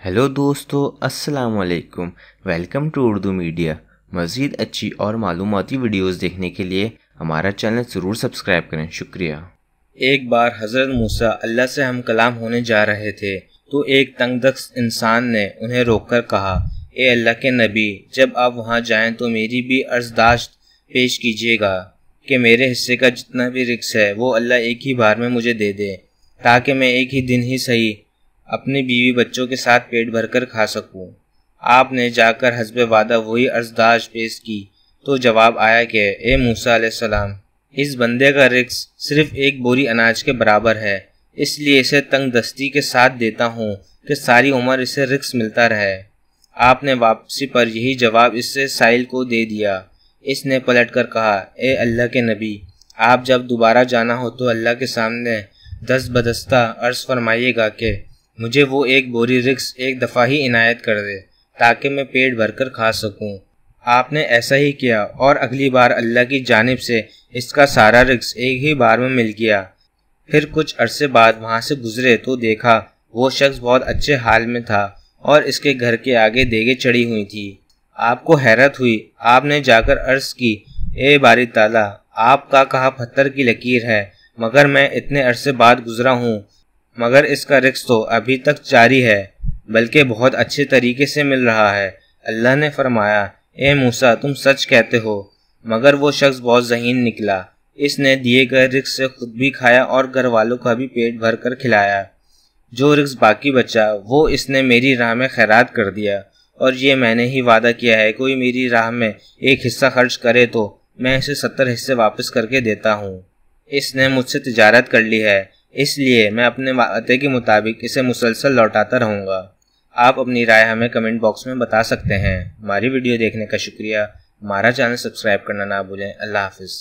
Hello दोस्तों, अस्सलाम वालेकुम। Welcome to Urdu media. मज़ीद अच्छी और मालूमाती वीडियोस देखने के लिए हमारा चैनल ज़रूर सब्सक्राइब करें। शुक्रिया। एक बार हज़रत मूसा अल्लाह से हम कलाम होने जा रहे थे तो एक तंगदस्त इंसान ने उन्हें रोककर कहा, ए अल्लाह के नबी, जब आप वहाँ जाएं तो मेरी भी अर्ज़दाश्त पेश कीजिएगा कि मेरे हिस्से का जितना भी रिक्स है वो अल्लाह एक ही बार में मुझे दे दे, ताकि मैं एक ही दिन ही सही अपनी बीवी बच्चों के साथ पेट भरकर खा सकूं। आपने जाकर हस्ब वादा वही अर्ज़दाश्त पेश की तो जवाब आया कि ए मूसा अलैहिस्सलाम, इस बंदे का रिक्स सिर्फ एक बोरी अनाज के बराबर है, इसलिए इसे तंग दस्ती के साथ देता हूँ कि सारी उम्र इसे रिक्स मिलता रहे। आपने वापसी पर यही जवाब इससे साइल को दे दिया। इसने पलटकर कहा, ए अल्लाह के नबी, आप जब दोबारा जाना हो तो अल्लाह के सामने दस्त बदस्ता अर्ज़ फरमाइएगा कि मुझे वो एक बोरी रिक्स एक दफ़ा ही इनायत कर दे ताकि मैं पेट भरकर खा सकूं। आपने ऐसा ही किया और अगली बार अल्लाह की जानिब से इसका सारा रिक्स एक ही बार में मिल गया। फिर कुछ अरसे बाद वहाँ से गुजरे तो देखा वो शख्स बहुत अच्छे हाल में था और इसके घर के आगे देगे चढ़ी हुई थी। आपको हैरत हुई। आपने जाकर अर्ज़ की, ए बारी ताला, आपका कहा पत्थर की लकीर है, मगर मैं इतने अरसे बाद गुजरा हूँ, मगर इसका रिक्स तो अभी तक जारी है, बल्कि बहुत अच्छे तरीके से मिल रहा है। अल्लाह ने फरमाया, ए मूसा, तुम सच कहते हो। मगर वो शख्स बहुत ज़हीन निकला। इसने दिए गए रिक्स से खुद भी खाया और घर वालों का भी पेट भर कर खिलाया। जो रिक्स बाकी बचा वो इसने मेरी राह में खैरात कर दिया, और ये मैंने ही वादा किया है, कोई मेरी राह में एक हिस्सा खर्च करे तो मैं इसे 70 हिस्से वापस करके देता हूँ। इसने मुझसे तिजारत कर ली है, इसलिए मैं अपने वादे के मुताबिक इसे मुसलसल लौटाता रहूँगा। आप अपनी राय हमें कमेंट बॉक्स में बता सकते हैं। हमारी वीडियो देखने का शुक्रिया। हमारा चैनल सब्सक्राइब करना ना भूलें। अल्लाह हाफिज़।